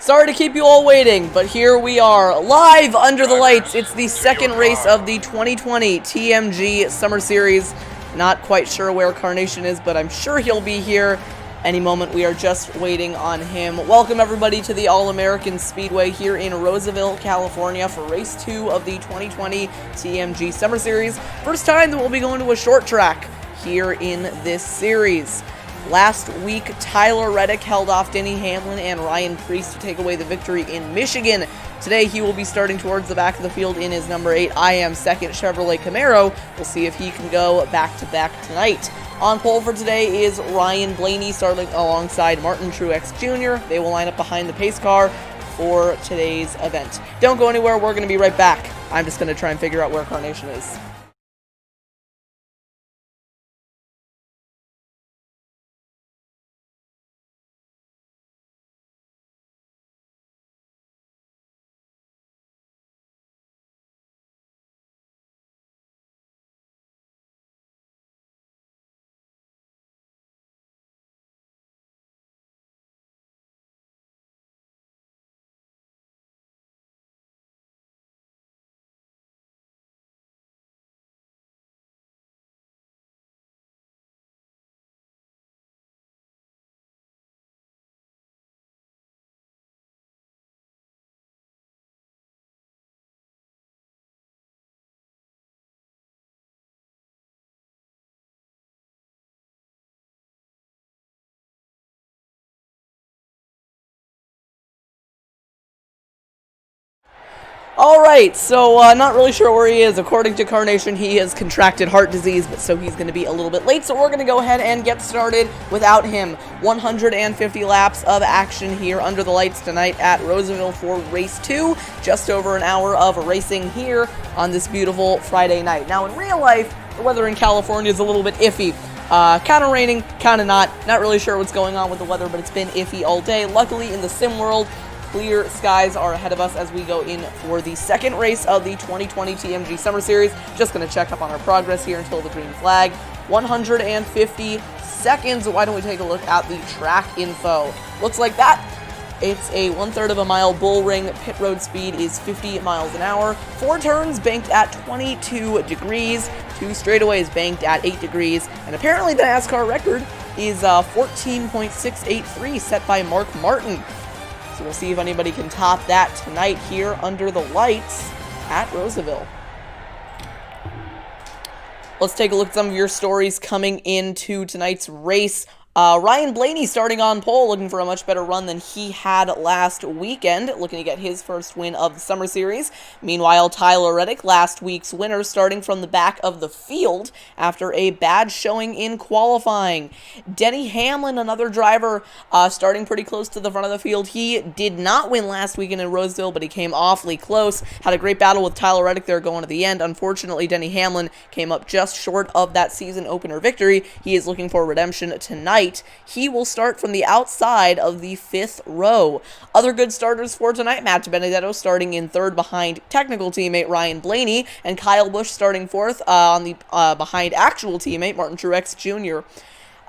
Sorry to keep you all waiting, but here we are, live under the lights. It's the second race of the 2020 TMG Summer Series. Not quite sure where Carnation is, but I'm sure he'll be here any moment. We are just waiting on him. Welcome everybody to the All-American Speedway here in Roseville, California for race 2 of the 2020 TMG Summer Series. First time that we'll be going to a short track here in this series. Last week, Tyler Reddick held off Denny Hamlin and Ryan Preece to take away the victory in Michigan. Today, he will be starting towards the back of the field in his number 8 I Am Second Chevrolet Camaro. We'll see if he can go back-to-back tonight. On pole for today is Ryan Blaney starting alongside Martin Truex Jr. They will line up behind the pace car for today's event. Don't go anywhere, we're going to be right back. I'm just going to try and figure out where Carnation is. Alright, so not really sure where he is. According to Carnation, he has contracted heart disease, but so he's going to be a little bit late, so we're going to go ahead and get started without him. 150 laps of action here under the lights tonight at Roseville for race 2. Just over an hour of racing here on this beautiful Friday night. Now, in real life, the weather in California is a little bit iffy. Kind of raining, kind of not. Not really sure what's going on with the weather, but it's been iffy all day. Luckily, in the sim world, clear skies are ahead of us as we go in for the second race of the 2020 TMG Summer Series. Just going to check up on our progress here until the green flag. 150 seconds. Why don't we take a look at the track info? Looks like that. It's a 1/3 of a mile bull ring. Pit road speed is 50 miles an hour. 4 turns banked at 22 degrees. 2 straightaways banked at 8 degrees. And apparently the NASCAR record is 14.683 set by Mark Martin. So we'll see if anybody can top that tonight here under the lights at Roseville. Let's take a look at some of your stories coming into tonight's race. Ryan Blaney starting on pole, looking for a much better run than he had last weekend, looking to get his first win of the Summer Series. Meanwhile, Tyler Reddick, last week's winner, starting from the back of the field after a bad showing in qualifying. Denny Hamlin, another driver, starting pretty close to the front of the field. He did not win last weekend in Roseville, but he came awfully close. Had a great battle with Tyler Reddick there going to the end. Unfortunately, Denny Hamlin came up just short of that season opener victory. He is looking for redemption tonight. He will start from the outside of the 5th row. Other good starters for tonight, Matt Benedetto starting in 3rd behind technical teammate Ryan Blaney, and Kyle Busch starting 4th on the behind actual teammate Martin Truex Jr.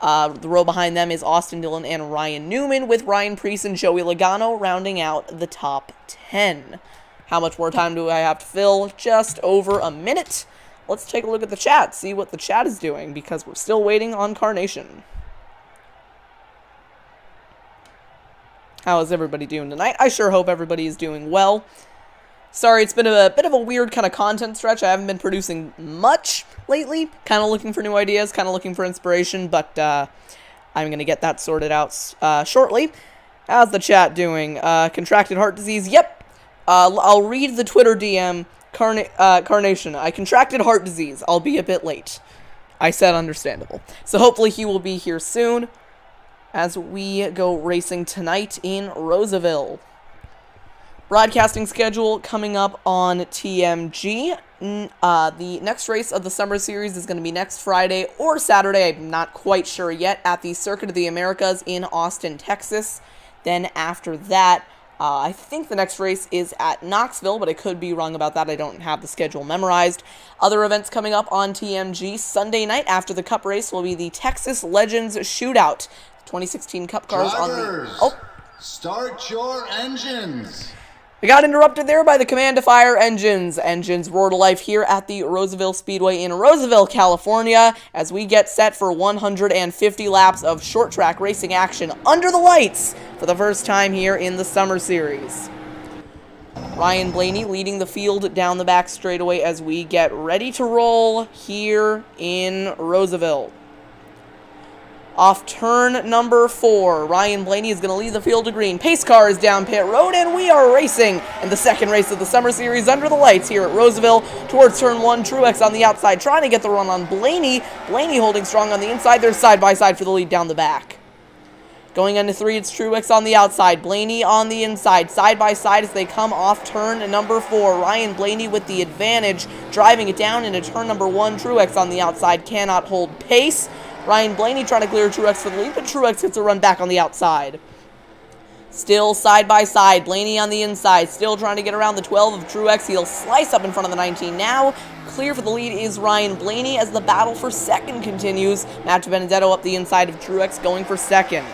The row behind them is Austin Dillon and Ryan Newman, with Ryan Preece and Joey Logano rounding out the top 10. How much more time do I have to fill? Just over a minute. Let's take a look at the chat, see what the chat is doing, because we're still waiting on Carnation. How is everybody doing tonight? I sure hope everybody is doing well. Sorry, it's been a bit of a weird kind of content stretch. I haven't been producing much lately. Kind of looking for new ideas, kind of looking for inspiration, but I'm going to get that sorted out shortly. How's the chat doing? Contracted heart disease? Yep. I'll read the Twitter DM. Carnation, I contracted heart disease. I'll be a bit late. I said understandable. So hopefully he will be here soon as we go racing tonight in Roseville. Broadcasting schedule coming up on TMG. The next race of the Summer Series is going to be next Friday or Saturday. I'm not quite sure yet, at the Circuit of the Americas in Austin, Texas. Then after that, I think the next race is at Knoxville, but I could be wrong about that. I don't have the schedule memorized. Other events coming up on TMG. Sunday night after the Cup race will be the Texas Legends Shootout. 2016 Cup cars on the... Oh, Start your engines. We got interrupted there by the command to fire engines. Engines roar to life here at the Roseville Speedway in Roseville, California, as we get set for 150 laps of short track racing action under the lights for the first time here in the Summer Series. Ryan Blaney leading the field down the back straightaway as we get ready to roll here in Roseville. Off turn number 4, Ryan Blaney is going to lead the field to green. Pace car is down pit road, and we are racing in the second race of the Summer Series under the lights here at Roseville towards turn 1. Truex on the outside trying to get the run on Blaney. Blaney holding strong on the inside. They're side by side for the lead down the back. Going into 3, it's Truex on the outside, Blaney on the inside, side by side as they come off turn number 4. Ryan Blaney with the advantage, driving it down into turn number 1. Truex on the outside cannot hold pace. Ryan Blaney trying to clear Truex for the lead, but Truex gets a run back on the outside. Still side by side, Blaney on the inside, still trying to get around the 12 of Truex. He'll slice up in front of the 19 now. Clear for the lead is Ryan Blaney as the battle for second continues. Matt DiBenedetto up the inside of Truex going for second.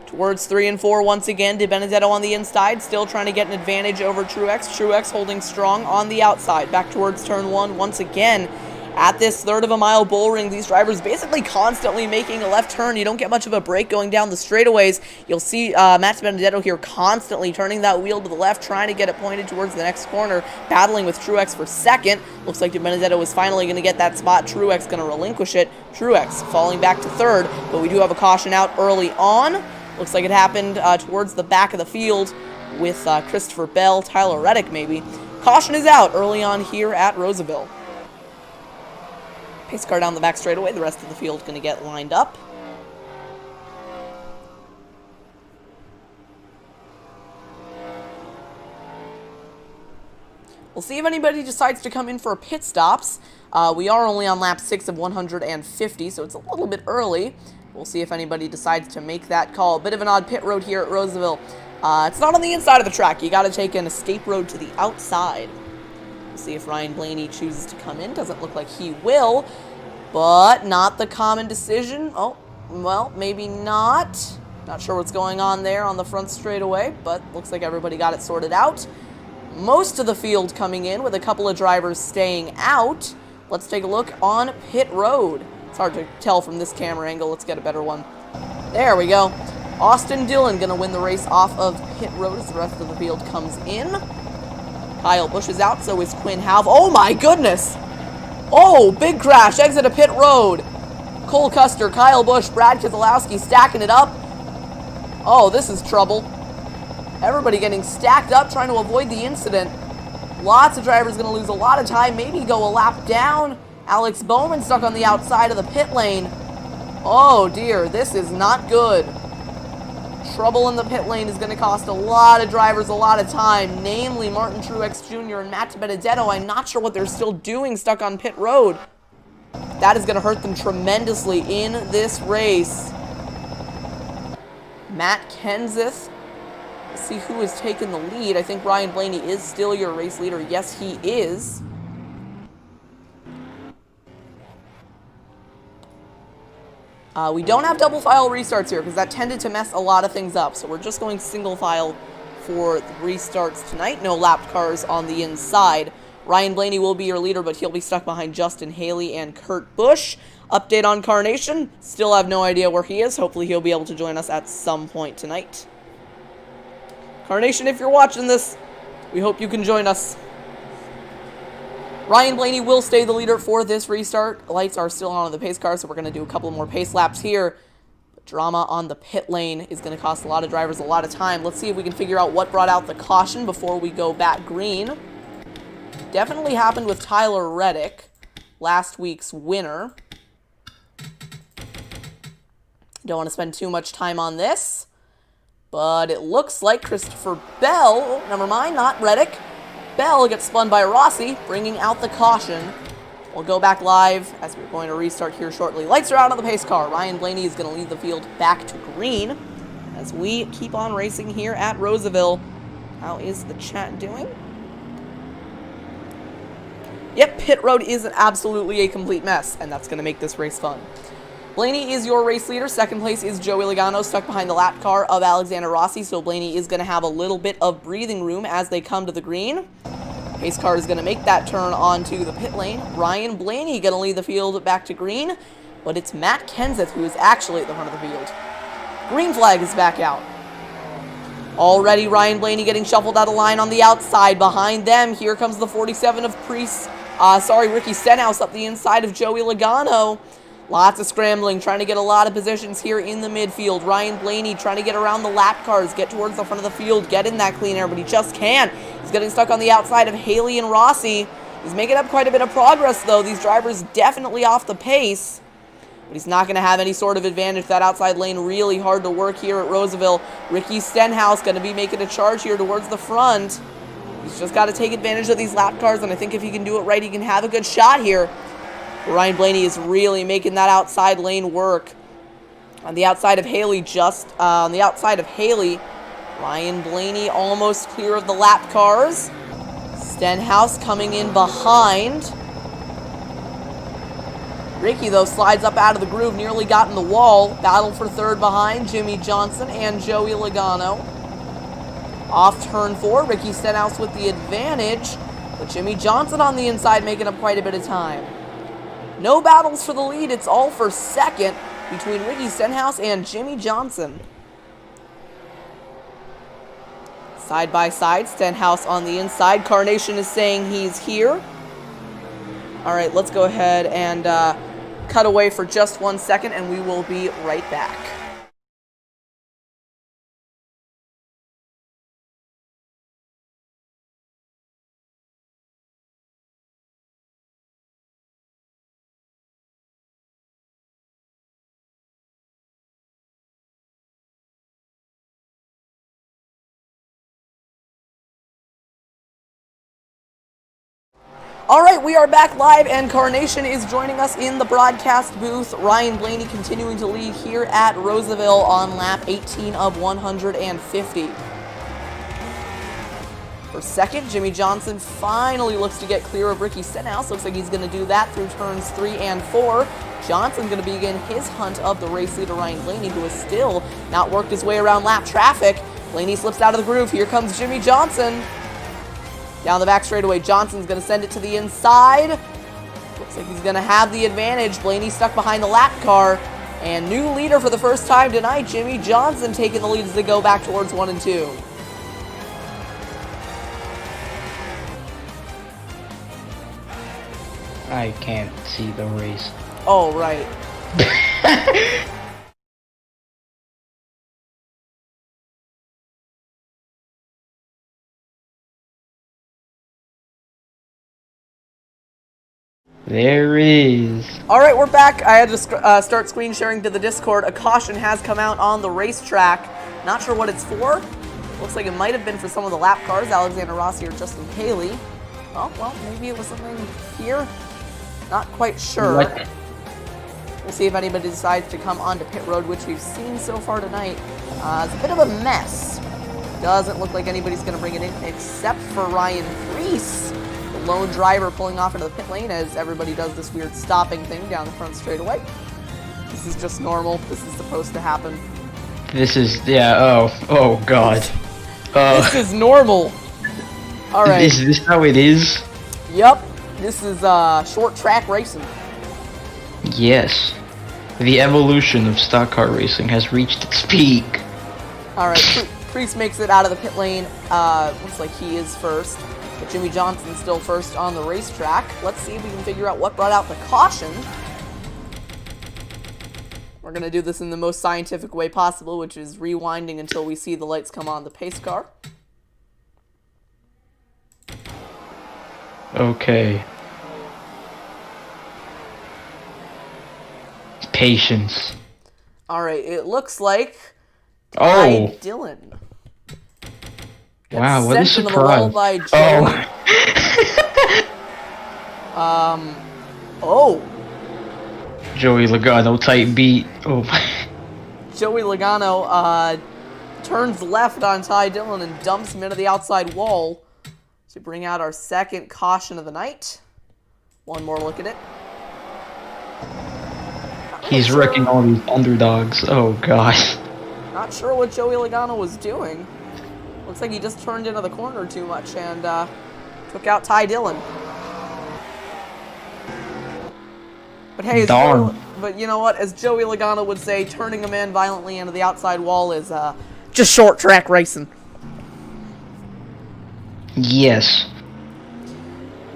Towards 3 and 4 once again, DiBenedetto on the inside, still trying to get an advantage over Truex. Truex holding strong on the outside. Back towards turn 1 once again. At this third of a mile bullring, these drivers basically constantly making a left turn. You don't get much of a break going down the straightaways. You'll see Matt DiBenedetto here constantly turning that wheel to the left, trying to get it pointed towards the next corner, battling with Truex for second. Looks like DiBenedetto is finally going to get that spot. Truex going to relinquish it. Truex falling back to third, but we do have a caution out early on. Looks like it happened towards the back of the field with Christopher Bell, Tyler Reddick maybe. Caution is out early on here at Roseville. Pace car down the back straightaway. The rest of the field going to get lined up. We'll see if anybody decides to come in for pit stops. We are only on lap 6 of 150, so it's a little bit early. We'll see if anybody decides to make that call. Bit of an odd pit road here at Roseville. It's not on the inside of the track. You got to take an escape road to the outside. We'll see if Ryan Blaney chooses to come in. Doesn't look like he will, but not the common decision. Oh, well, maybe not. Not sure what's going on there on the front straightaway, but looks like everybody got it sorted out. Most of the field coming in with a couple of drivers staying out. Let's take a look on pit road. It's hard to tell from this camera angle. Let's get a better one. There we go. Austin Dillon going to win the race off of pit road as the rest of the field comes in. Kyle Busch is out, so is Quinn Halve. Oh my goodness! Oh, big crash. Exit of pit road. Cole Custer, Kyle Busch, Brad Keselowski stacking it up. Oh, this is trouble. Everybody getting stacked up, trying to avoid the incident. Lots of drivers going to lose a lot of time, maybe go a lap down. Alex Bowman stuck on the outside of the pit lane. Oh dear, this is not good. Trouble in the pit lane is going to cost a lot of drivers a lot of time, namely Martin Truex Jr. and Matt DiBenedetto. I'm not sure what they're still doing stuck on pit road. That is going to hurt them tremendously in this race. Matt Kenseth. Let's see who has taken the lead. I think Ryan Blaney is still your race leader. Yes, he is. We don't have double file restarts here because that tended to mess a lot of things up. So we're just going single file for the restarts tonight. No lapped cars on the inside. Ryan Blaney will be your leader, but he'll be stuck behind Justin Haley and Kurt Busch. Update on Carnation. Still have no idea where he is. Hopefully he'll be able to join us at some point tonight. Carnation, if you're watching this, we hope you can join us. Ryan Blaney will stay the leader for this restart. Lights are still on the pace car, so we're going to do a couple more pace laps here. But drama on the pit lane is going to cost a lot of drivers a lot of time. Let's see if we can figure out what brought out the caution before we go back green. Definitely happened with Tyler Reddick, last week's winner. Don't want to spend too much time on this. But it looks like Christopher Bell, oh, never mind, not Reddick. Bell gets spun by Rossi, bringing out the caution. We'll go back live as we're going to restart here shortly. Lights are out on the pace car. Ryan Blaney is going to lead the field back to green as we keep on racing here at Roseville. How is the chat doing? Yep, pit road is absolutely a complete mess, and that's going to make this race fun. Blaney is your race leader. Second place is Joey Logano, stuck behind the lap car of Alexander Rossi, so Blaney is going to have a little bit of breathing room as they come to the green. Pace car is going to make that turn onto the pit lane. Ryan Blaney going to lead the field back to green, but it's Matt Kenseth who is actually at the front of the field. Green flag is back out. Already Ryan Blaney getting shuffled out of line on the outside. Behind them, here comes the 47 of Ricky Stenhouse up the inside of Joey Logano. Lots of scrambling, trying to get a lot of positions here in the midfield. Ryan Blaney trying to get around the lap cars, get towards the front of the field, get in that clean air, but he just can't. He's getting stuck on the outside of Haley and Rossi. He's making up quite a bit of progress, though. These drivers definitely off the pace, but he's not going to have any sort of advantage. That outside lane really hard to work here at Roseville. Ricky Stenhouse going to be making a charge here towards the front. He's just got to take advantage of these lap cars, and I think if he can do it right, he can have a good shot here. Ryan Blaney is really making that outside lane work. On the outside of Haley, Ryan Blaney almost clear of the lap cars. Stenhouse coming in behind. Ricky, though, slides up out of the groove, nearly got in the wall. Battle for third behind Jimmy Johnson and Joey Logano. Off turn 4, Ricky Stenhouse with the advantage, but Jimmy Johnson on the inside making up quite a bit of time. No battles for the lead. It's all for second between Ricky Stenhouse and Jimmy Johnson. Side by side, Stenhouse on the inside. Carnation is saying he's here. All right, let's go ahead and cut away for just 1 second, and we will be right back. All right, we are back live, and Carnation is joining us in the broadcast booth. Ryan Blaney continuing to lead here at Roseville on lap 18 of 150. For second, Jimmy Johnson finally looks to get clear of Ricky Stenhouse. Looks like he's going to do that through turns 3 and 4. Johnson's going to begin his hunt of the race leader, Ryan Blaney, who has still not worked his way around lap traffic. Blaney slips out of the groove. Here comes Jimmy Johnson. Down the back straightaway, Johnson's going to send it to the inside. Looks like he's going to have the advantage. Blaney stuck behind the lap car. And new leader for the first time tonight, Jimmy Johnson taking the lead as they go back towards 1 and 2. I can't see the race. Oh, right. There is. All right, we're back. I had to start screen sharing to the Discord. A caution has come out on the racetrack. Not sure what it's for. Looks like it might have been for some of the lap cars, Alexander Rossi or Justin Haley. Oh, well, maybe it was something here. Not quite sure. What? We'll see if anybody decides to come onto pit road, which we've seen so far tonight. It's a bit of a mess. Doesn't look like anybody's going to bring it in except for Ryan Reese, the lone driver pulling off into the pit lane as everybody does this weird stopping thing down the front straightaway. This is just normal. This is supposed to happen. This is, yeah, oh god. This is normal. All right. Is this how it is? Yep. This is short track racing. Yes. The evolution of stock car racing has reached its peak. All right. Priest makes it out of the pit lane. Looks like he is first. But Jimmy Johnson's still first on the racetrack. Let's see if we can figure out what brought out the caution. We're going to do this in the most scientific way possible, which is rewinding until we see the lights come on the pace car. Okay. Patience. All right, it looks like Oh. Dillon. Wow, what a Sent into the wall surprise. by Joey. Oh. Joey Logano tight beat. Oh my. Joey Logano turns left on Ty Dillon and dumps him into the outside wall to bring out our second caution of the night. One more look at it. He's wrecking all these underdogs. Oh gosh. Not sure what Joey Logano was doing. Looks like he just turned into the corner too much and took out Ty Dillon. But hey, but you know what? As Joey Logano would say, turning a man violently into the outside wall is just short track racing. Yes.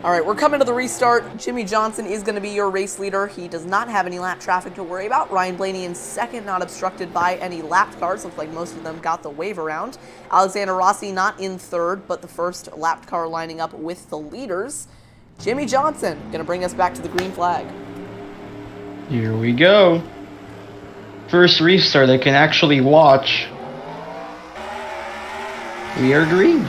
All right, we're coming to the restart. Jimmy Johnson is going to be your race leader. He does not have any lap traffic to worry about. Ryan Blaney in second, not obstructed by any lap cars. Looks like most of them got the wave around. Alexander Rossi not in third, but the first lapped car lining up with the leaders. Jimmy Johnson going to bring us back to the green flag. Here we go. First restart I can actually watch. We are green.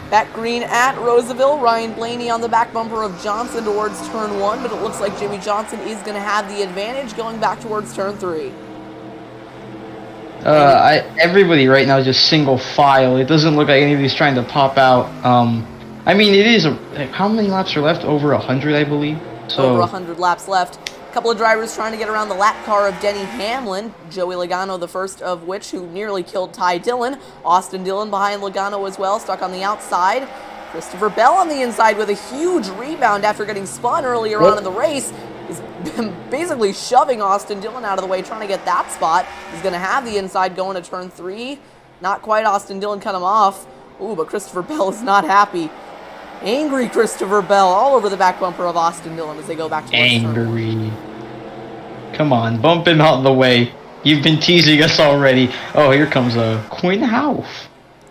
Back green at Roseville. Ryan Blaney on the back bumper of Johnson towards turn 1, but it looks like Jimmy Johnson is going to have the advantage going back towards turn 3. Everybody right now is just single file. It doesn't look like anybody's trying to pop out. I mean, it is how many laps are left? Over 100, I believe. So over 100 laps left. A couple of drivers trying to get around the lap car of Denny Hamlin. Joey Logano, the first of which, who nearly killed Ty Dillon. Austin Dillon behind Logano as well, stuck on the outside. Christopher Bell on the inside with a huge rebound after getting spun earlier on in the race. He's basically shoving Austin Dillon out of the way, trying to get that spot. He's going to have the inside going to turn 3. Not quite. Austin Dillon cut him off. Ooh, but Christopher Bell is not happy. Angry Christopher Bell all over the back bumper of Austin Dillon as they go back to angry. Come on, bump him out of the way. You've been teasing us already. Oh, here comes Quinn Houff.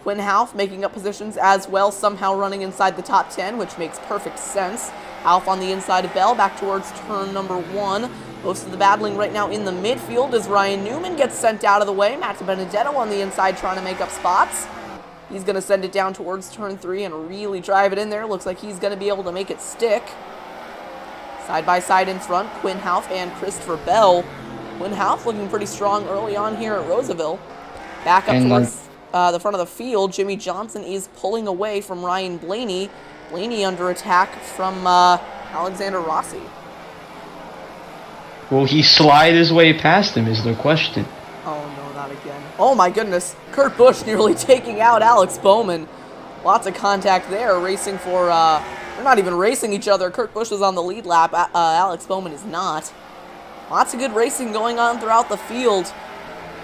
Quinn Houff making up positions as well, somehow running inside the top 10, which makes perfect sense. Houff on the inside of Bell, back towards turn number 1. Most of the battling right now in the midfield as Ryan Newman gets sent out of the way. Matt Benedetto on the inside trying to make up spots. He's going to send it down towards turn 3 and really drive it in there. Looks like he's going to be able to make it stick. Side by side in front, Quinn Houff and Christopher Bell. Quinn Houff looking pretty strong early on here at Roseville. Back up towards the front of the field, Jimmy Johnson is pulling away from Ryan Blaney. Blaney under attack from Alexander Rossi. Will he slide his way past him is the question. Oh no, not again. Oh my goodness. Kurt Busch nearly taking out Alex Bowman. Lots of contact there, racing for, they're not even racing each other. Kurt Busch is on the lead lap, Alex Bowman is not. Lots of good racing going on throughout the field.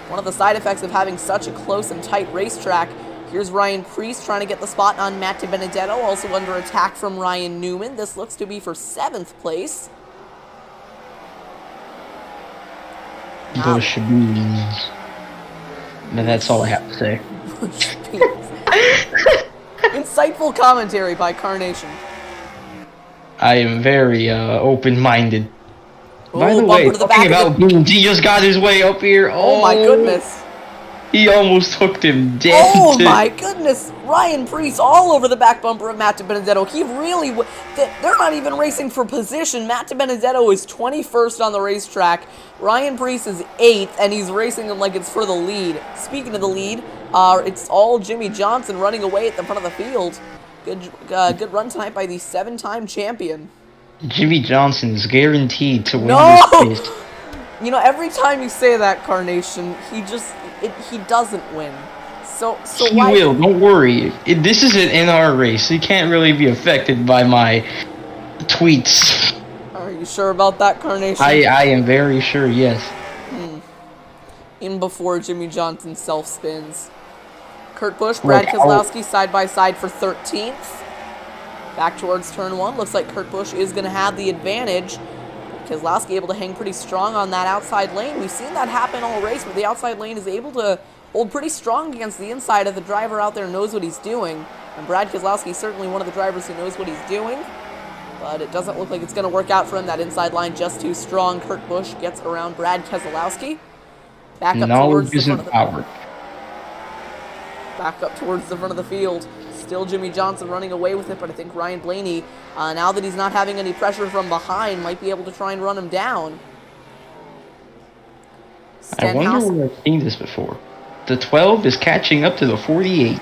One of the side effects of having such a close and tight racetrack. Here's Ryan Preece trying to get the spot on Matt Benedetto, also under attack from Ryan Newman. This looks to be for 7th place. Bush beans. And that's all I have to say. Bush beans. Insightful commentary by Carnation. I am very open-minded. By the Ooh, way, bumper to the talking back about beans, he just got his way up here. Oh my goodness. He almost hooked him dead. Oh my goodness. Ryan Preece all over the back bumper of Matt Benedetto. He really, they're not even racing for position. Matt Benedetto is 21st on the racetrack. Ryan Preece is 8th, and he's racing him like it's for the lead. Speaking of the lead, it's all Jimmy Johnson running away at the front of the field. Good run tonight by the 7-time champion. Jimmy Johnson is guaranteed to win this race. You know, every time you say that, Carnation, he doesn't win. So he why? will. Don't worry. This is an NR race. He can't really be affected by my tweets. Are you sure about that, Carnation? I am very sure. Yes. In before Jimmy Johnson self spins. Kurt Busch, Brad Keselowski side by side for 13th. Back towards turn 1. Looks like Kurt Busch is going to have the advantage. Keselowski able to hang pretty strong on that outside lane. We've seen that happen all race, but the outside lane is able to hold pretty strong against the inside if the driver out there knows what he's doing. And Brad Keselowski is certainly one of the drivers who knows what he's doing. But it doesn't look like it's going to work out for him. That inside line just too strong. Kurt Busch gets around Brad Keselowski. Back up towards the front of the field. Back up towards the front of the field. Still Jimmy Johnson running away with it, but I think Ryan Blaney, now that he's not having any pressure from behind, might be able to try and run him down. I wonder where I've seen this before. The 12 is catching up to the 48.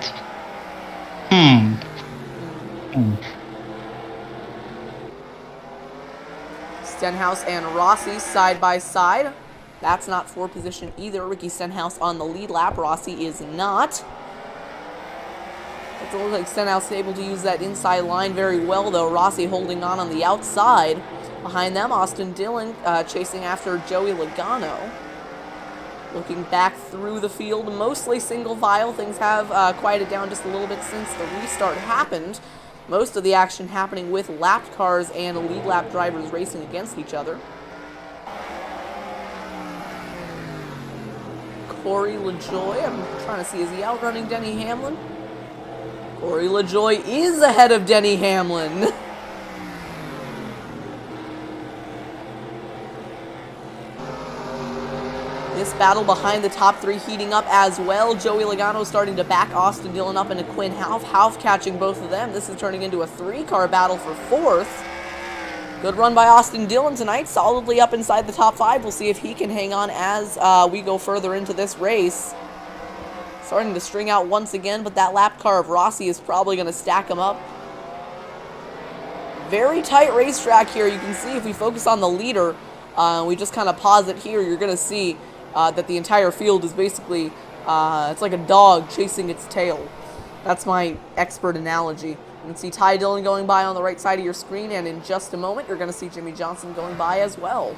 Stenhouse and Rossi side by side. That's not for position either. Ricky Stenhouse on the lead lap. Rossi is not. It looks like Stenhouse able to use that inside line very well, though. Rossi holding on the outside. Behind them, Austin Dillon chasing after Joey Logano. Looking back through the field, mostly single file. Things have quieted down just a little bit since the restart happened. Most of the action happening with lapped cars and lead lap drivers racing against each other. Corey LaJoy, I'm trying to see, is he outrunning Denny Hamlin? Corey LaJoy is ahead of Denny Hamlin. This battle behind the top three heating up as well. Joey Logano starting to back Austin Dillon up into Quinn Houff. Houff catching both of them. This is turning into a three-car battle for fourth. Good run by Austin Dillon tonight. Solidly up inside the top five. We'll see if he can hang on as we go further into this race. Starting to string out once again, but that lap car of Rossi is probably going to stack him up. Very tight racetrack here. You can see if we focus on the leader, we just kind of pause it here, you're going to see that the entire field is basically, it's like a dog chasing its tail. That's my expert analogy. You can see Ty Dillon going by on the right side of your screen, and in just a moment, you're going to see Jimmy Johnson going by as well.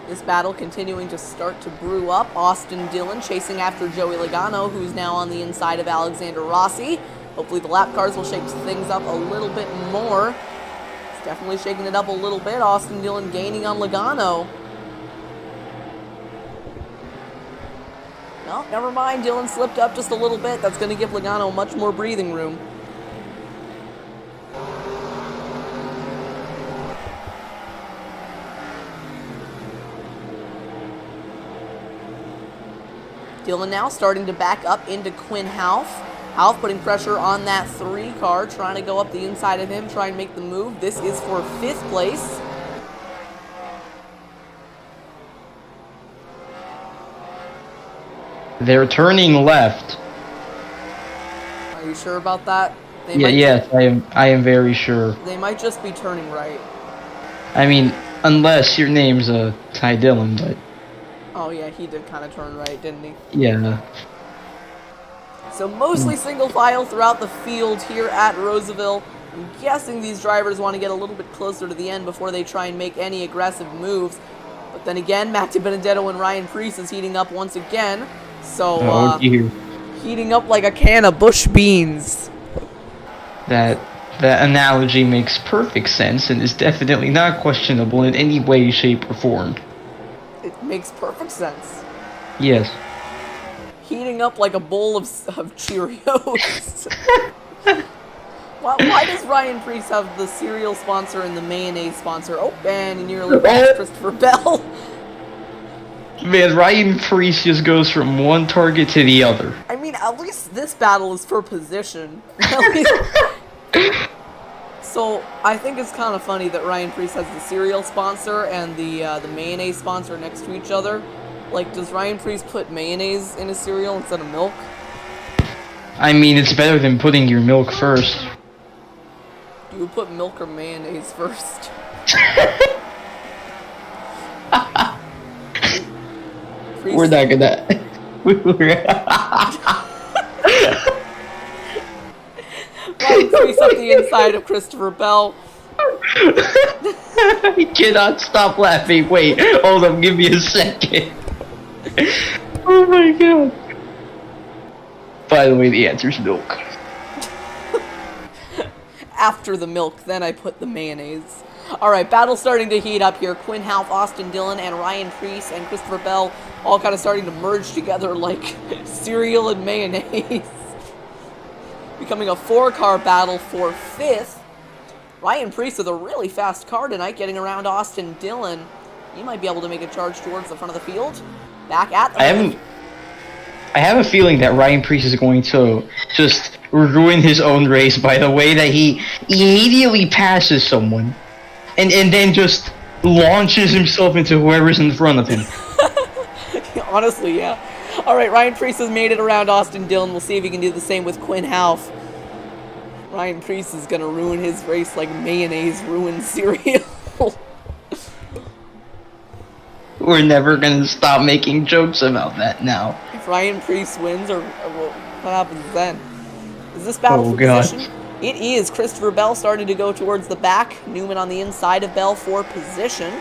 This battle continuing to start to brew up. Austin Dillon chasing after Joey Logano, who's now on the inside of Alexander Rossi. Hopefully the lap cars will shake things up a little bit more. It's definitely shaking it up a little bit. Austin Dillon gaining on Logano. No, never mind. Dillon slipped up just a little bit. That's going to give Logano much more breathing room. Dillon now starting to back up into Quinn Houff. Houff putting pressure on that three car, trying to go up the inside of him, try and make the move. This is for fifth place. They're turning left. Are you sure about that? Yes, I am very sure. They might just be turning right. I mean, unless your name's Ty Dillon, but... Oh yeah, he did kind of turn right, didn't he? Yeah. So mostly single file throughout the field here at Roseville. I'm guessing these drivers want to get a little bit closer to the end before they try and make any aggressive moves. But then again, Matt DiBenedetto and Ryan Preece is heating up once again. So, heating up like a can of bush beans. That analogy makes perfect sense and is definitely not questionable in any way, shape, or form. It makes perfect sense. Yes. Heating up like a bowl of Cheerios. Why does Ryan Preece have the cereal sponsor and the mayonnaise sponsor? Oh, and he nearly passed Christopher Bell. Man, Ryan Preece just goes from one target to the other. I mean, at least this battle is for position. So, I think it's kind of funny that Ryan Preece has the cereal sponsor and the mayonnaise sponsor next to each other. Like, does Ryan Preece put mayonnaise in his cereal instead of milk? I mean, it's better than putting your milk first. You would put milk or mayonnaise first. We're not gonna... Ryan Preece up the inside of Christopher Bell. I cannot stop laughing. Wait, hold on, give me a second. Oh my god. By the way, the answer's milk. After the milk, then I put the mayonnaise. Alright, battle starting to heat up here. Quinn Houff, Austin Dillon, and Ryan Preece and Christopher Bell all kind of starting to merge together like cereal and mayonnaise. Becoming a four-car battle for fifth. Ryan Preece with a really fast car tonight, getting around Austin Dillon. He might be able to make a charge towards the front of the field. Back at the I have a feeling that Ryan Preece is going to just ruin his own race by the way that he immediately passes someone and then just launches himself into whoever's in front of him. Honestly, yeah. All right, Ryan Priest has made it around Austin Dillon. We'll see if he can do the same with Quinn Half. Ryan Priest is gonna ruin his race like mayonnaise ruins cereal. We're never gonna stop making jokes about that now. If Ryan Priest wins, or what happens then? Is this battle for God. position? It is. Christopher Bell starting to go towards the back. Newman on the inside of Bell for position.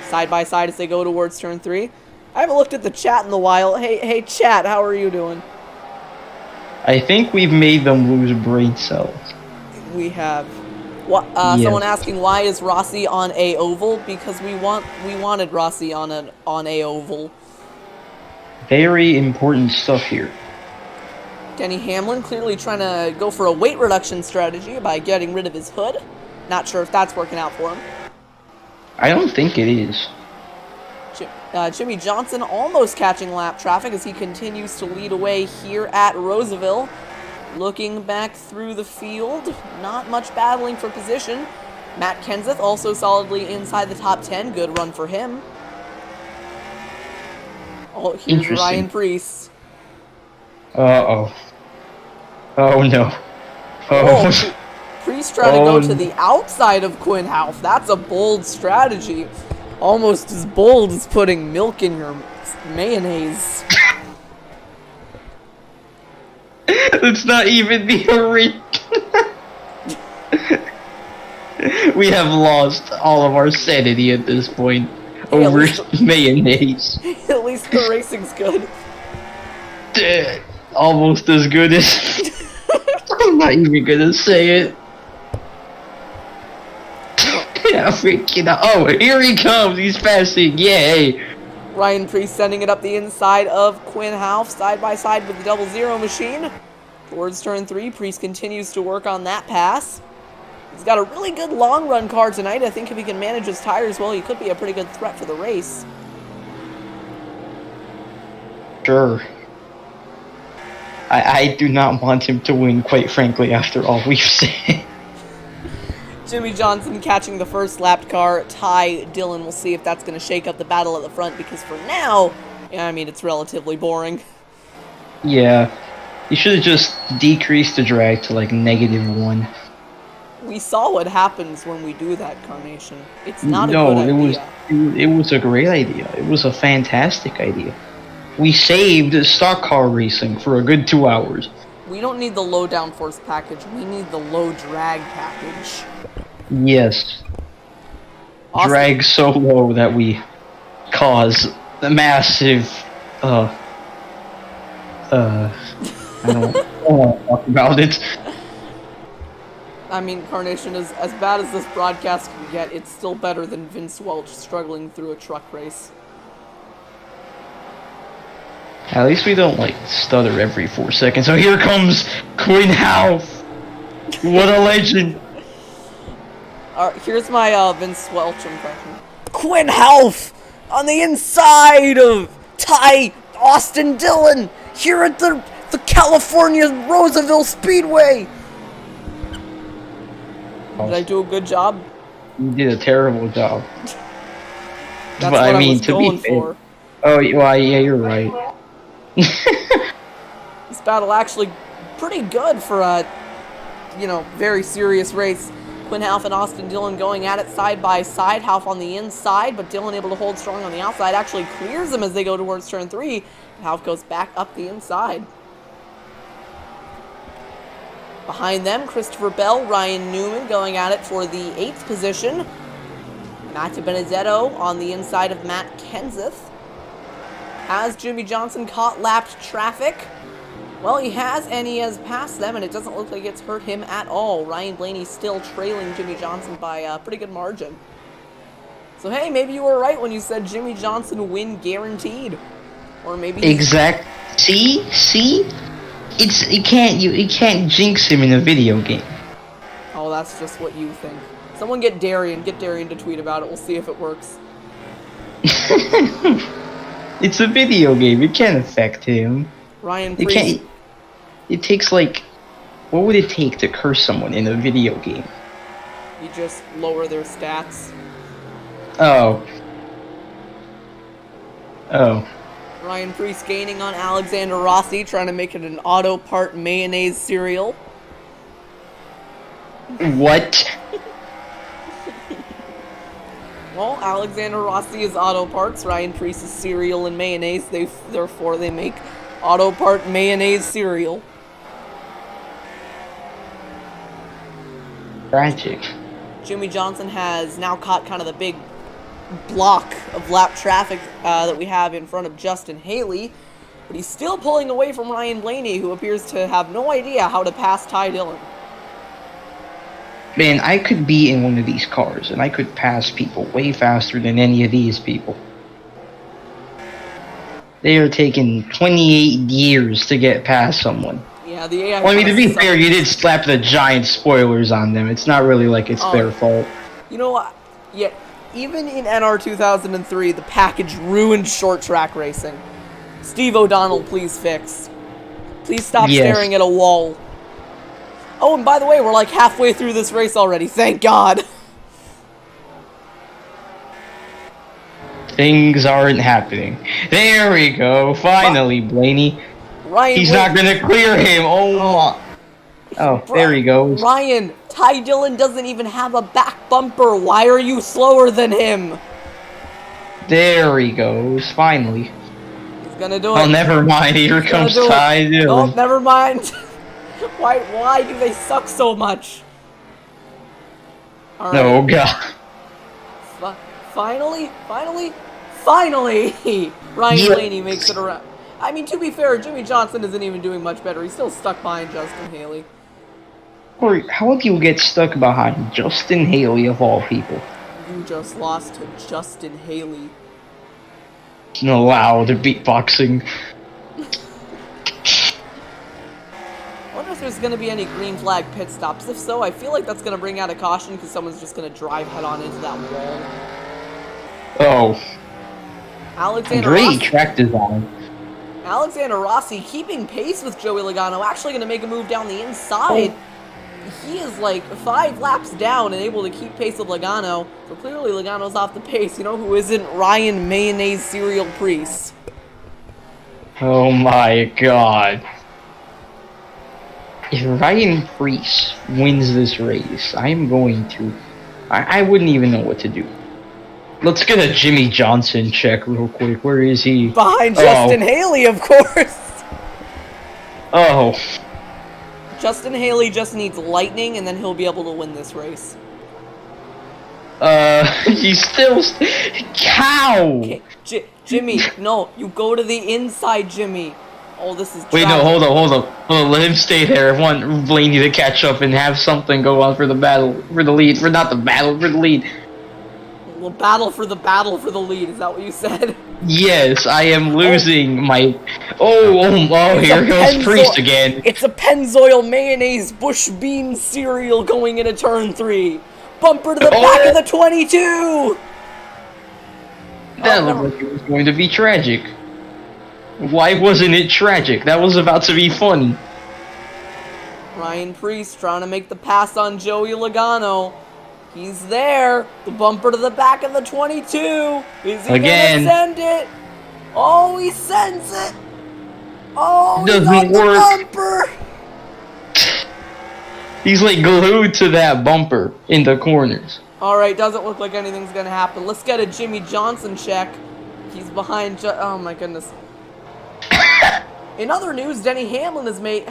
Side by side as they go towards turn 3. I haven't looked at the chat in a while. Hey, chat, how are you doing? I think we've made them lose brain cells. We have. Yes. Someone asking why is Rossi on a oval? Because we wanted Rossi on a oval. Very important stuff here. Denny Hamlin clearly trying to go for a weight reduction strategy by getting rid of his hood. Not sure if that's working out for him. I don't think it is. Jimmy Johnson almost catching lap traffic as he continues to lead away here at Roseville. Looking back through the field, not much battling for position. Matt Kenseth also solidly inside the top 10. Good run for him. Oh, here's Ryan Priest. Uh-oh. Oh, no. Oh, Priest trying to go to the outside of Quinn Half. That's a bold strategy. Almost as bold as putting milk in your mayonnaise. It's not even the original. We have lost all of our sanity at this point over mayonnaise. At least the racing's good. Almost as good as... I'm not even gonna say it. Yeah, freaking out. Oh, here he comes. He's passing. Yay. Ryan Priest sending it up the inside of Quinn Half, side by side with the 00 machine. Towards turn 3, Priest continues to work on that pass. He's got a really good long run car tonight. I think if he can manage his tires well, he could be a pretty good threat for the race. Sure. I do not want him to win, quite frankly, after all we've said. Jimmy Johnson catching the first lapped car. Ty Dillon, we'll see if that's going to shake up the battle at the front, because for now, yeah, I mean, it's relatively boring. Yeah. You should have just decreased the drag to like -1. We saw what happens when we do that, Carnation. It's not a good idea. It was a great idea. It was a fantastic idea. We saved stock car racing for a good 2 hours. We don't need the low downforce package. We need the low drag package. Yes. Awesome. Drag so low that we cause the massive, I don't want to talk about it. I mean, Carnation, as bad as this broadcast can get, it's still better than Vince Welch struggling through a truck race. At least we don't, like, stutter every 4 seconds. So here comes Quinn Half. What a legend. Alright, here's my Vince Welch impression. Quinn Half on the inside of Ty Austin Dillon here at the California Roseville Speedway. Did I do a good job? You did a terrible job. That's but what I mean, to be fair. For. Oh, well, yeah, you're right. This battle actually pretty good for a, very serious race. Quinn Half and Austin Dillon going at it side by side. Half on the inside, but Dillon able to hold strong on the outside. Actually clears them as they go towards turn 3. Half goes back up the inside. Behind them, Christopher Bell, Ryan Newman going at it for the 8th position. Mattia Benedetto on the inside of Matt Kenseth. Has Jimmy Johnson caught lapped traffic? Well, he has, and he has passed them, and it doesn't look like it's hurt him at all. Ryan Blaney still trailing Jimmy Johnson by a pretty good margin. So, hey, maybe you were right when you said Jimmy Johnson win guaranteed. Or maybe... Exact. See? You can't jinx him in a video game. Oh, that's just what you think. Someone get Darian to tweet about it. We'll see if it works. It's a video game. It can't affect him. Ryan Priest. It takes, like... What would it take to curse someone in a video game? You just lower their stats. Oh. Ryan Preece gaining on Alexander Rossi, trying to make it an auto part mayonnaise cereal. What? Well, Alexander Rossi is auto parts, Ryan Preece is cereal and mayonnaise. Therefore, they make auto part mayonnaise cereal. Tragic. Jimmy Johnson has now caught kind of the big block of lap traffic that we have in front of Justin Haley, but he's still pulling away from Ryan Blaney, who appears to have no idea how to pass Ty Dillon. Man, I could be in one of these cars, and I could pass people way faster than any of these people. They are taking 28 years to get past someone. Yeah, the AI. Well, I mean, to be fair, you did slap the giant spoilers on them. It's not really like it's their fault. You know what? Yeah, even in NR 2003, the package ruined short track racing. Steve O'Donnell, please fix. Please stop staring at a wall. Oh, and by the way, we're like halfway through this race already. Thank God. Things aren't happening. There we go. Finally, Blaney. He's not gonna clear him. Oh, there he goes. Ryan, Ty Dillon doesn't even have a back bumper. Why are you slower than him? There he goes. Finally. He's gonna do it. Oh, never mind. Here comes Ty Dillon. Oh, never mind. Why do they suck so much? All right. Oh, God. Finally, Ryan Blaney makes it around. I mean, to be fair, Jimmy Johnson isn't even doing much better. He's still stuck behind Justin Haley. Or how do you get stuck behind Justin Haley of all people? You just lost to Justin Haley. No, loud beatboxing. I wonder if there's going to be any green flag pit stops. If so, I feel like that's going to bring out a caution because someone's just going to drive head-on into that wall. Oh. Alexander track design. Alexander Rossi keeping pace with Joey Logano, actually going to make a move down the inside. He is like 5 laps down and able to keep pace with Logano. So clearly Logano's off the pace. You know who isn't? Ryan Mayonnaise Cereal Preece. Oh my God. If Ryan Preece wins this race, I'm going to... I wouldn't even know what to do. Let's get a Jimmy Johnson check real quick. Where is he? Behind Justin Haley, of course. Oh. Justin Haley just needs lightning, and then he'll be able to win this race. He's still... Cow! Okay. Jimmy, no, you go to the inside, Jimmy. Oh, this is... Wait, no, hold on. Let him stay there. I want Blaney to catch up and have something go on for the battle, for the lead. For not the battle, for the lead. Well, battle for the lead, is that what you said? Yes, I am losing my... here goes Priest again. It's a Pennzoil Mayonnaise Bush Bean cereal going into turn 3. Bumper to the back of the 22! That looked like it was going to be tragic. Why wasn't it tragic? That was about to be funny. Ryan Preece trying to make the pass on Joey Logano. He's there. The bumper to the back of the 22. Is he gonna send it? Oh, he sends it. Oh, he's on the bumper. He's like glued to that bumper in the corners. Alright, doesn't look like anything's gonna happen. Let's get a Jimmy Johnson check. He's behind oh my goodness. In other news, Denny Hamlin has made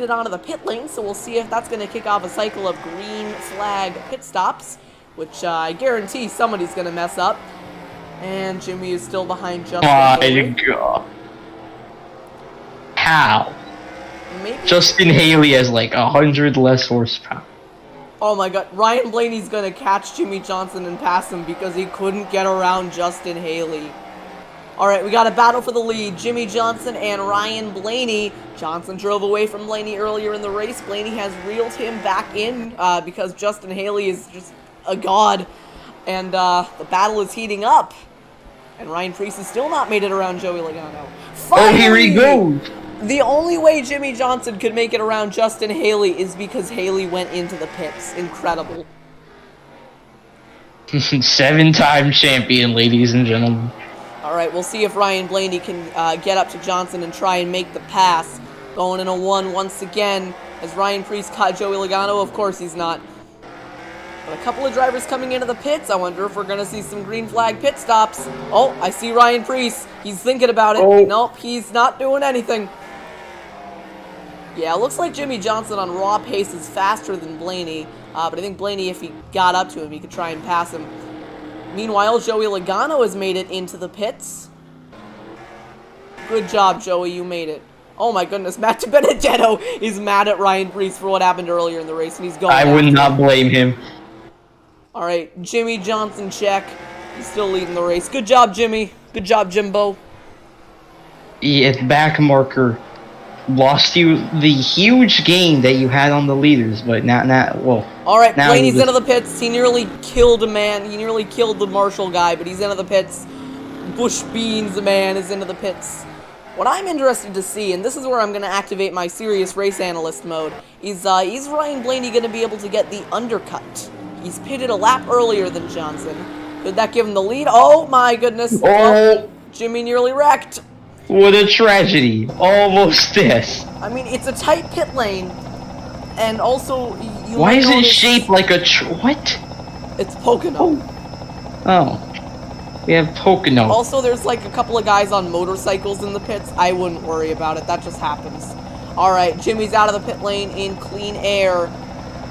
it onto the pit lane, so we'll see if that's going to kick off a cycle of green flag pit stops, which I guarantee somebody's going to mess up. And Jimmy is still behind Justin Haley. God. How? Maybe Justin Haley has like 100 less horsepower. Oh my God, Ryan Blaney's going to catch Jimmy Johnson and pass him because he couldn't get around Justin Haley. Alright, we got a battle for the lead. Jimmy Johnson and Ryan Blaney. Johnson drove away from Blaney earlier in the race. Blaney has reeled him back in because Justin Haley is just a god. And the battle is heating up. And Ryan Preece has still not made it around Joey Logano. Finally, here he goes! The only way Jimmy Johnson could make it around Justin Haley is because Haley went into the pits. Incredible. 7-time champion, ladies and gentlemen. All right, we'll see if Ryan Blaney can get up to Johnson and try and make the pass. Going in a 1 once again. As Ryan Priest caught Joey Logano? Of course he's not. But a couple of drivers coming into the pits. I wonder if we're going to see some green flag pit stops. Oh, I see Ryan Priest. He's thinking about it. Oh. Nope, he's not doing anything. Yeah, it looks like Jimmy Johnson on raw pace is faster than Blaney. But I think Blaney, if he got up to him, he could try and pass him. Meanwhile, Joey Logano has made it into the pits. Good job, Joey. You made it. Oh my goodness, Matt Benedetto is mad at Ryan Priest for what happened earlier in the race, and he's going I would after not him. blame him. All right, Jimmy Johnson check. He's still leading the race. Good job, Jimmy. Good job, Jimbo. Yeah, back marker lost you the huge gain that you had on the leaders, but well. All right, now Blaney's you into the pits. He nearly killed a man. He nearly killed the Marshall guy, but he's into the pits. Bush Beans man is into the pits. What I'm interested to see, and this is where I'm going to activate my serious race analyst mode, is Ryan Blaney going to be able to get the undercut? He's pitted a lap earlier than Johnson. Could that give him the lead? Oh my goodness. Oh, Well, Jimmy nearly wrecked. what a tragedy. Almost this. I mean, it's a tight pit lane, and also you Why might is it notice shaped like a what? it's Pocono. Oh. We have Pocono. Also, there's like a couple of guys on motorcycles in the pits. I wouldn't worry about it. That just happens. All right, Jimmy's out of the pit lane in clean air.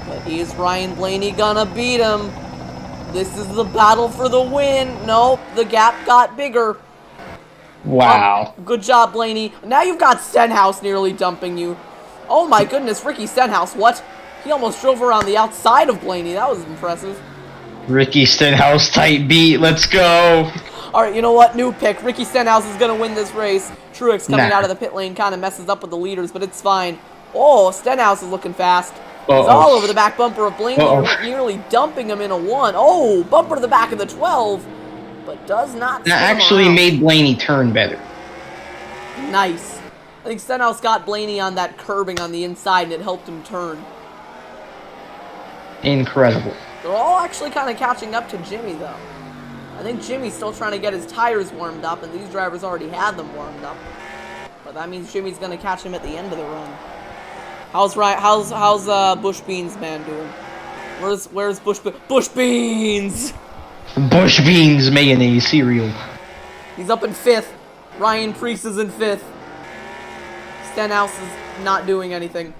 But is Ryan Blaney gonna beat him? This is the battle for the win. Nope, the gap got bigger. Wow. Good job, Blaney. Now you've got Stenhouse nearly dumping you. Oh my goodness, Ricky Stenhouse, what? He almost drove around the outside of Blaney. That was impressive. Ricky Stenhouse tight beat. Let's go. All right, you know what? New pick. Ricky Stenhouse is going to win this race. Truex coming Nah. out of the pit lane kind of messes up with the leaders, but it's fine. Oh, Stenhouse is looking fast. He's Uh-oh. all over the back bumper of Blaney, Uh-oh. nearly dumping him in a 1. Oh, bumper to the back of the 12, but does not That spin him actually around. made Blaney turn better. Nice. I think Stenhouse got Blaney on that curbing on the inside, and it helped him turn. Incredible. They're all actually kind of catching up to Jimmy, though. I think Jimmy's still trying to get his tires warmed up, and these drivers already had them warmed up. But that means Jimmy's going to catch him at the end of the run. How's Bush Beans man doing? Where's Bush Beans? Bush beans mayonnaise cereal. He's up in 5th. Ryan Priest is in 5th. Stenhouse is not doing anything.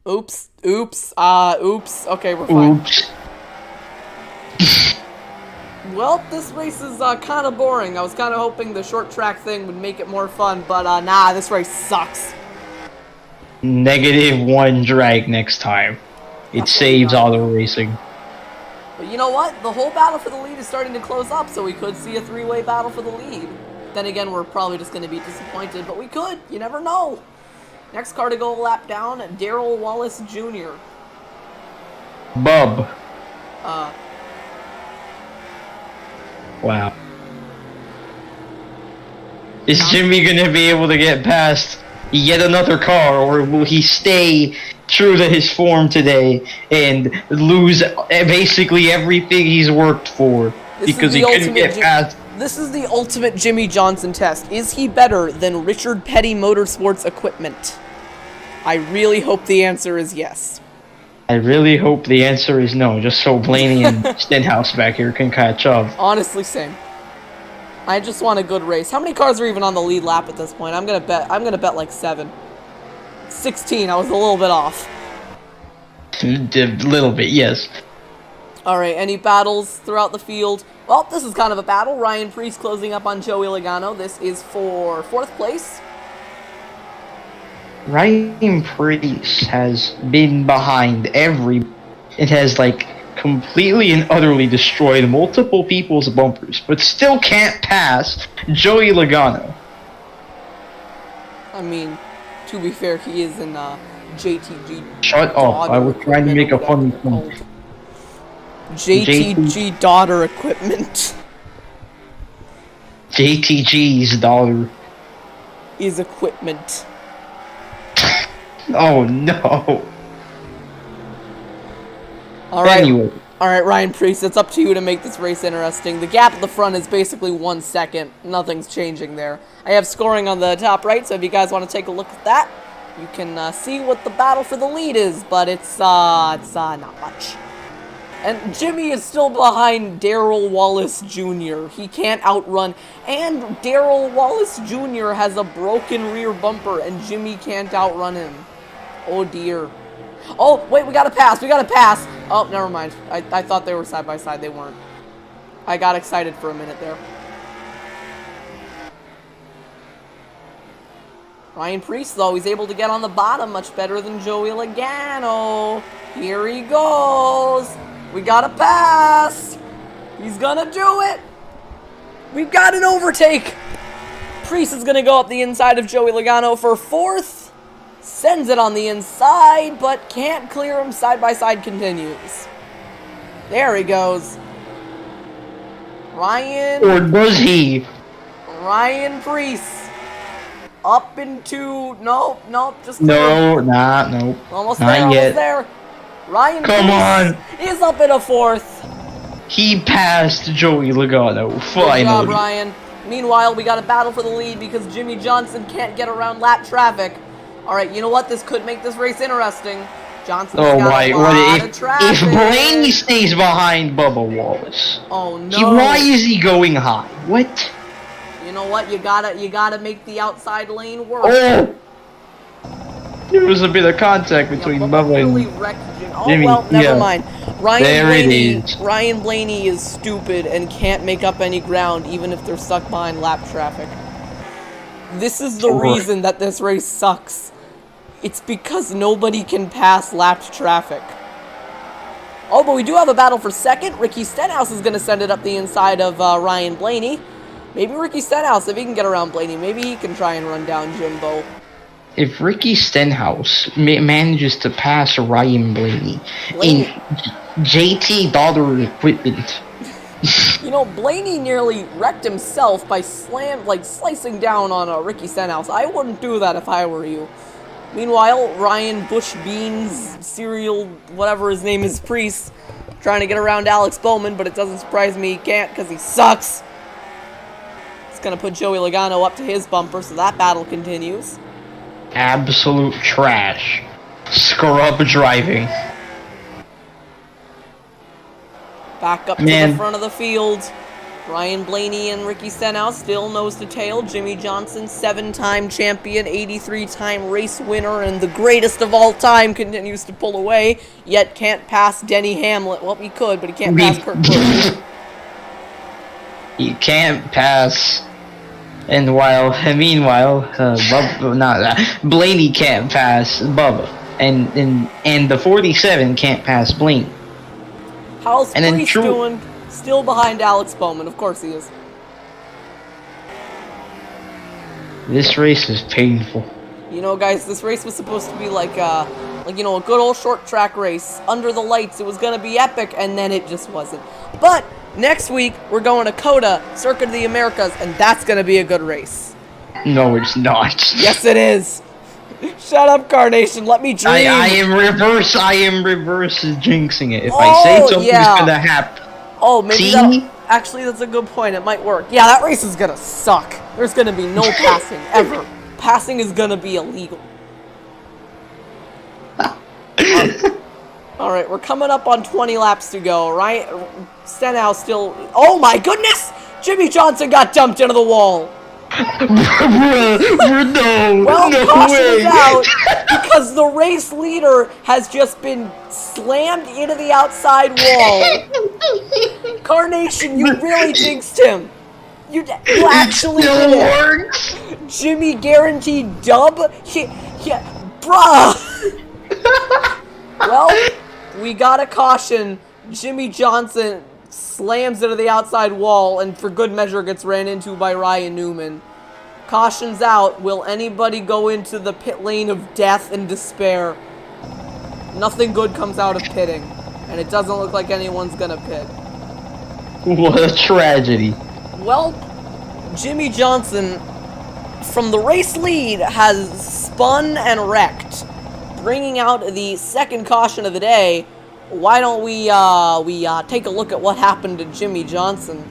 Oops. Oops. Okay, we're fine. Oops. Well, this race is kind of boring. I was kind of hoping the short track thing would make it more fun, but nah, this race sucks. -1 drag next time. It saves auto racing. But you know what? The whole battle for the lead is starting to close up, so we could see a 3-way battle for the lead. Then again, we're probably just going to be disappointed, but we could. You never know. Next car to go a lap down, Darrell Wallace Jr. Bub. Uh, Wow. Is Jimmy gonna be able to get past yet another car, or will he stay true to his form today and lose basically everything he's worked for because he couldn't get past? This is the ultimate Jimmy Johnson test. Is he better than Richard Petty Motorsports equipment? I really hope the answer is yes. I really hope the answer is no, just so Blaney and Stenhouse back here can catch up. Honestly, same. I just want a good race. How many cars are even on the lead lap at this point? I'm gonna bet like 7. 16. I was a little bit off. A little bit, yes. Alright, any battles throughout the field? Well, this is kind of a battle. Ryan Priest closing up on Joey Logano. This is for 4th place. Ryan Priest has been behind it has like completely and utterly destroyed multiple people's bumpers, but still can't pass Joey Logano. I mean, to be fair, he is in JTG. Shut up, I was trying to make a funny point. JTG daughter equipment JTG's daughter. is equipment. Oh no. Alright. Anyway. Alright, Ryan Priest, it's up to you to make this race interesting. The gap at the front is basically 1 second. Nothing's changing there. I have scoring on the top right, so if you guys want to take a look at that, you can see what the battle for the lead is, but it's not much. And Jimmy is still behind Darrell Wallace Jr. He can't outrun, and Darrell Wallace Jr. has a broken rear bumper, and Jimmy can't outrun him. Oh dear. Oh, wait, we gotta pass, Oh, never mind. I thought they were side by side, they weren't. I got excited for a minute there. Ryan Priest, though, he's able to get on the bottom much better than Joey Logano. Here he goes. We gotta pass. He's gonna do it. We've got an overtake. Priest is gonna go up the inside of Joey Logano for 4th. Sends it on the inside, but can't clear him. Side by side continues. There he goes. Ryan. Or does he? Ryan Priest. Up into... Nope, just... No, nope. Almost Not yet. there. Ryan Come on. is up in a 4th. He passed Joey Logano, finally. Good job, Ryan. Meanwhile, we got a battle for the lead because Jimmy Johnson can't get around lap traffic. Alright, you know what? This could make this race interesting. Johnson's got a lot of traffic. If Blaney stays behind Bubba Wallace. Oh, no. Why is he going high? What? You know what? You gotta make the outside lane work. Oh! There was a bit of contact between Bubba and Jimmy. Oh, well, never mind. It is. Ryan Blaney is stupid and can't make up any ground even if they're stuck behind lap traffic. This is the reason that this race sucks. It's because nobody can pass lapped traffic. Oh, but we do have a battle for 2nd. Ricky Stenhouse is going to send it up the inside of Ryan Blaney. Maybe Ricky Stenhouse, if he can get around Blaney, maybe he can try and run down Jimbo. If Ricky Stenhouse manages to pass Ryan Blaney in JT Dollar equipment. You know, Blaney nearly wrecked himself by slicing down on Ricky Stenhouse. I wouldn't do that if I were you. Meanwhile, Ryan Bush Beans, cereal, whatever his name is, Priest, trying to get around Alex Bowman, but it doesn't surprise me he can't because he sucks. It's going to put Joey Logano up to his bumper, so that battle continues. Absolute trash. Scrub driving. Back up to the front of the field. Ryan Blaney and Ricky Stenhouse still nose to tail. Jimmy Johnson, 7-time champion, 83-time race winner, and the greatest of all time continues to pull away, yet can't pass Denny Hamlin. Well, he could, but he can't pass Kurt Busch. He can't pass. And meanwhile, Blaney can't pass Bubba, and the 47 can't pass Blaney. How's Priest doing? Still behind Alex Bowman, of course he is. This race is painful. You know, guys, this race was supposed to be like a good old short track race. Under the lights, it was gonna be epic, and then it just wasn't. But next week, we're going to COTA, Circuit of the Americas, and that's gonna be a good race. No, it's not. Yes, it is. Shut up, Carnation. Let me dream. I am reverse jinxing it. If I say something's gonna happen. Oh, maybe that'll... Actually, that's a good point. It might work. Yeah, that race is gonna suck. There's gonna be no passing, ever. Passing is gonna be illegal. Alright, we're coming up on 20 laps to go, right? Stenhouse still... Oh my goodness! Jimmy Johnson got dumped into the wall. Cautioned out because the race leader has just been slammed into the outside wall. Carnation, you really jinxed him. You actually did it. Jimmy guaranteed dub. Bruh. Well, we got a caution. Jimmy Johnson slams into the outside wall and for good measure gets ran into by Ryan Newman. Caution's out. Will anybody go into the pit lane of death and despair? Nothing good comes out of pitting. And it doesn't look like anyone's gonna pit. What a tragedy. Well, Jimmy Johnson, from the race lead, has spun and wrecked, bringing out the second caution of the day. why don't we take a look at what happened to Jimmy Johnson?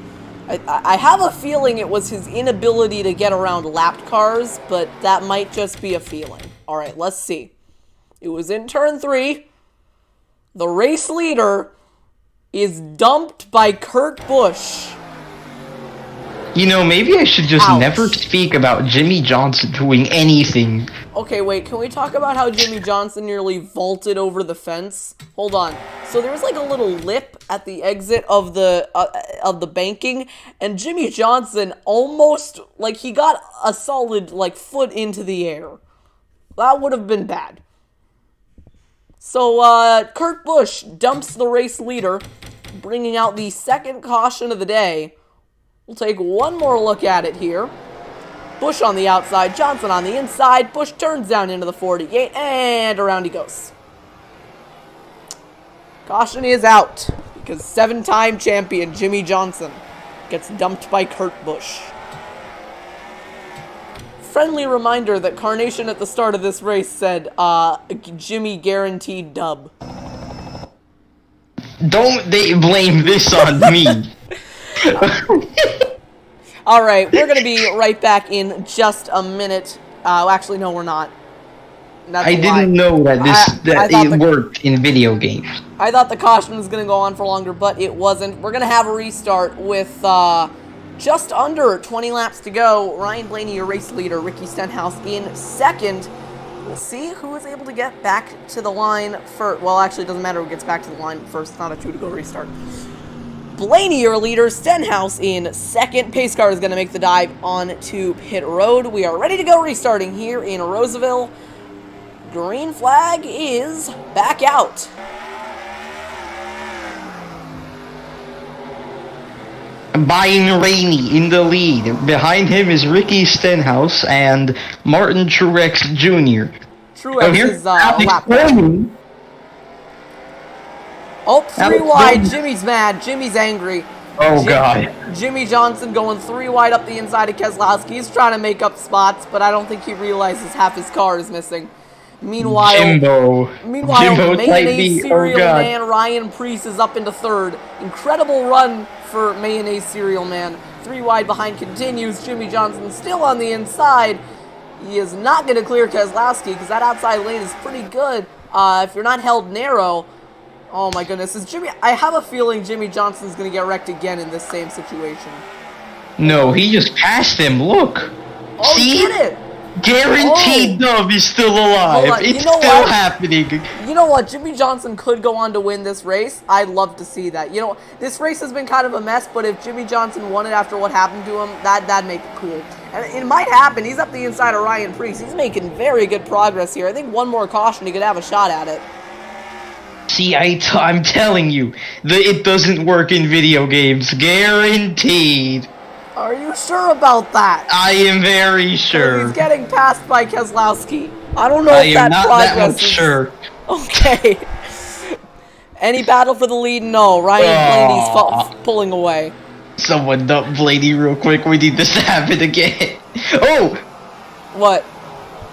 I have a feeling it was his inability to get around lapped cars, but that might just be a feeling. All right, let's see. It was in turn 3. The race leader is dumped by Kurt Busch. You know, maybe I should just Ouch. never speak about Jimmy Johnson doing anything. Okay, wait, can we talk about how Jimmy Johnson nearly vaulted over the fence? Hold on. So there was like a little lip at the exit of the banking, and Jimmy Johnson almost, like, he got a solid, like, foot into the air. That would have been bad. So, Kurt Busch dumps the race leader, bringing out the second caution of the day. We'll take one more look at it here. Busch on the outside, Johnson on the inside. Busch turns down into the 48, and around he goes. Caution is out, because 7-time champion Jimmy Johnson gets dumped by Kurt Busch. Friendly reminder that Carnation at the start of this race said, Jimmy guaranteed dub. Don't they blame this on me. Alright, we're gonna be right back in just a minute. Actually, no, we're not. That's I a lie. didn't know that it worked in video games. I thought the caution was gonna go on for longer, but it wasn't. We're gonna have a restart with, just under 20 laps to go. Ryan Blaney, your race leader. Ricky Stenhouse in second. We'll see who is able to get back to the line first. Well, actually, it doesn't matter who gets back to the line first. It's not a 2-to-go restart. Blaney, your leader. Stenhouse in second. Pace car is going to make the dive onto pit road. We are ready to go restarting here in Roseville. Green flag is back out. Brian Rainey in the lead. Behind him is Ricky Stenhouse and Martin Truex Jr. Truex is lap one. Oh, 3 wide. Jimmy's mad. Jimmy's angry. Oh, God. Jimmy Johnson going 3 wide up the inside of Keselowski. He's trying to make up spots, but I don't think he realizes half his car is missing. Meanwhile, Mayonnaise Cereal Man Ryan Preece is up into third. Incredible run for Mayonnaise Cereal Man. 3 wide behind continues. Jimmy Johnson still on the inside. He is not going to clear Keselowski because that outside lane is pretty good if you're not held narrow. Oh my goodness, I have a feeling Jimmy Johnson's going to get wrecked again in this same situation. No, he just passed him, look. Oh, see? He did it! Guaranteed dub is still alive. It's still happening. You know what? Jimmy Johnson could go on to win this race. I'd love to see that. You know, this race has been kind of a mess, but if Jimmy Johnson won it after what happened to him, that'd make it cool. And it might happen. He's up the inside of Ryan Preece. He's making very good progress here. I think one more caution, he could have a shot at it. See, I'm telling you, it doesn't work in video games. Guaranteed. Are you sure about that? I am very sure. He's getting passed by Keselowski. I don't know if that progress that much sure. Okay. Any battle for the lead? No. Ryan Blaney's pulling away. Someone dump Blaney real quick. We need this to happen again. Oh! What?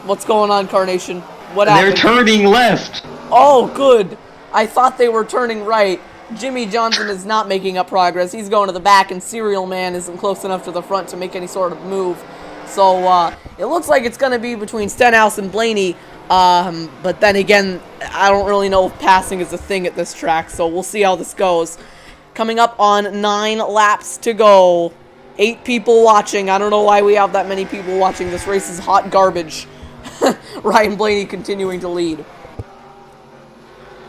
What's going on, Carnation? What happened? They're turning left. Oh, good. I thought they were turning right. Jimmy Johnson is not making up progress. He's going to the back, and Cereal Man isn't close enough to the front to make any sort of move. So, it looks like it's going to be between Stenhouse and Blaney. But then again, I don't really know if passing is a thing at this track, so we'll see how this goes. Coming up on 9 laps to go. 8 people watching. I don't know why we have that many people watching. This race is hot garbage. Ryan Blaney continuing to lead.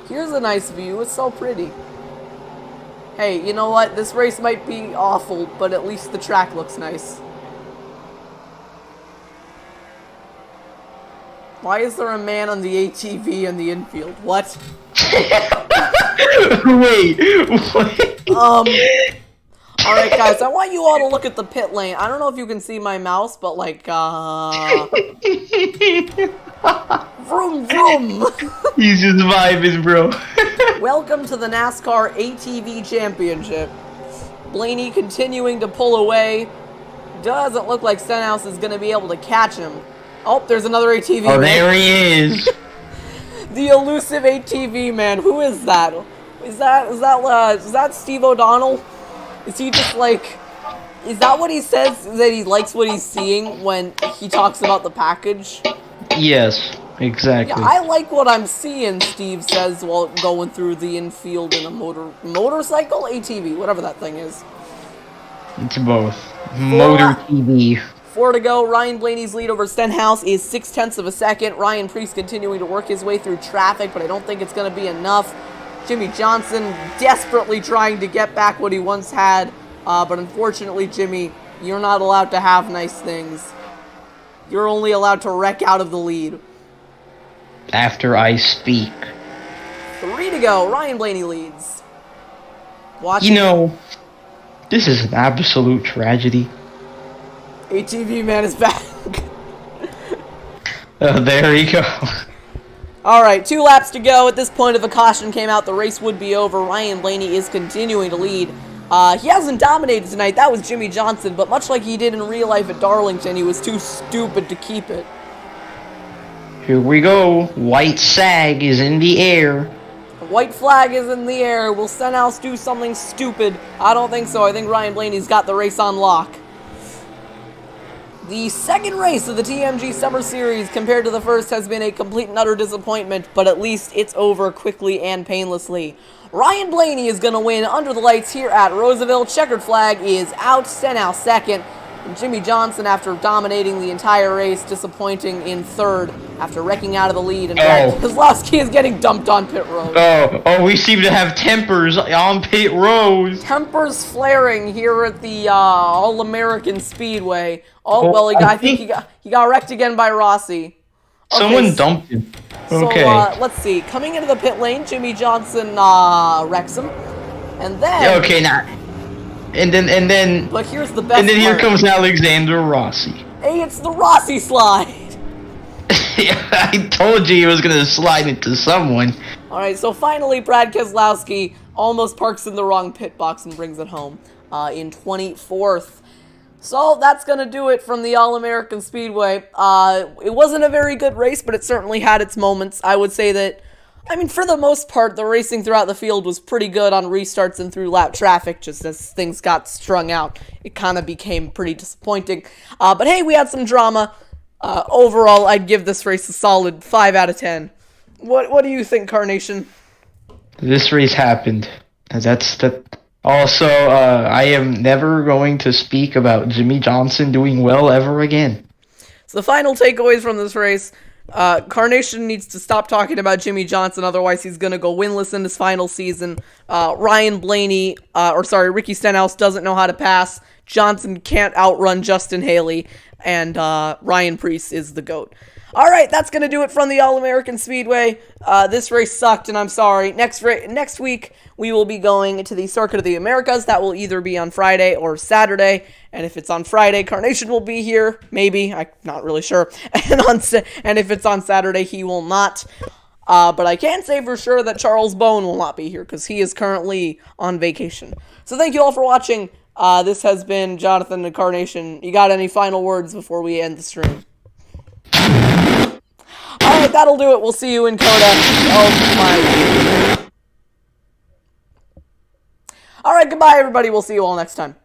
Here's a nice view. It's so pretty. Hey, you know what? This race might be awful, but at least the track looks nice. Why is there a man on the ATV in the infield? What? Wait, what? Alright guys, I want you all to look at the pit lane. I don't know if you can see my mouse, but like, vroom vroom! He's just vibing, bro. Welcome to the NASCAR ATV Championship. Blaney continuing to pull away. Doesn't look like Stenhouse is going to be able to catch him. Oh, there's another ATV man. Oh, there he is. The elusive ATV man. Who is that? Is that Steve O'Donnell? Is he just like? Is that what he says? That he likes what he's seeing when he talks about the package? Yes, exactly. Yeah, I like what I'm seeing, Steve says while going through the infield in a motorcycle? ATV, whatever that thing is. It's both. Motor TV. 4 to go. Ryan Blaney's lead over Stenhouse is 0.6 of a second. Ryan Preece continuing to work his way through traffic, but I don't think it's going to be enough. Jimmy Johnson desperately trying to get back what he once had, but unfortunately, Jimmy, you're not allowed to have nice things. You're only allowed to wreck out of the lead. After I speak. 3 to go. Ryan Blaney leads. You know, this is an absolute tragedy. ATV man is back. There you go. Alright, 2 laps to go. At this point, if a caution came out, the race would be over. Ryan Blaney is continuing to lead. He hasn't dominated tonight. That was Jimmy Johnson, but much like he did in real life at Darlington, he was too stupid to keep it. Here we go. White sag is in the air. The white flag is in the air. Will Stenhouse do something stupid? I don't think so. I think Ryan Blaney's got the race on lock. The second race of the TMG Summer Series compared to the first has been a complete and utter disappointment, but at least it's over quickly and painlessly. Ryan Blaney is going to win under the lights here at Roseville. Checkered flag is out. Stenhouse second. And Jimmy Johnson, after dominating the entire race, disappointing in third after wrecking out of the lead. And Brad Keselowski is getting dumped on pit road. Oh, we seem to have tempers on pit road. Tempers flaring here at the All-American Speedway. Oh, well, I think he got wrecked again by Rossi. Okay, someone dumped him. Okay. So, let's see. Coming into the pit lane, Jimmy Johnson wrecks him. And then... Okay, now... And then... But here's the best And then here part. comes Alexander Rossi. Hey, it's the Rossi slide! I told you he was going to slide into someone. Alright, so finally Brad Keselowski almost parks in the wrong pit box and brings it home in 24th. So that's going to do it from the All-American Speedway. It wasn't a very good race, but it certainly had its moments. I would say that, I mean, for the most part, the racing throughout the field was pretty good on restarts and through lap traffic, just as things got strung out. It kind of became pretty disappointing. But hey, we had some drama. Overall, I'd give this race a solid 5 out of 10. What do you think, Carnation? This race happened. Also, I am never going to speak about Jimmy Johnson doing well ever again. So the final takeaways from this race, Carnation needs to stop talking about Jimmy Johnson, otherwise he's going to go winless in his final season. Ricky Stenhouse doesn't know how to pass. Johnson can't outrun Justin Haley, and Ryan Preece is the GOAT. Alright, that's going to do it from the All-American Speedway. This race sucked, and I'm sorry. Next week, we will be going to the Circuit of the Americas. That will either be on Friday or Saturday. And if it's on Friday, Carnation will be here. Maybe. I'm not really sure. And if it's on Saturday, he will not. But I can say for sure that Charles Bone will not be here because he is currently on vacation. So thank you all for watching. This has been Jonathan and Carnation. You got any final words before we end the stream? Alright, that'll do it. We'll see you in Coda. Oh my. Alright, goodbye everybody. We'll see you all next time.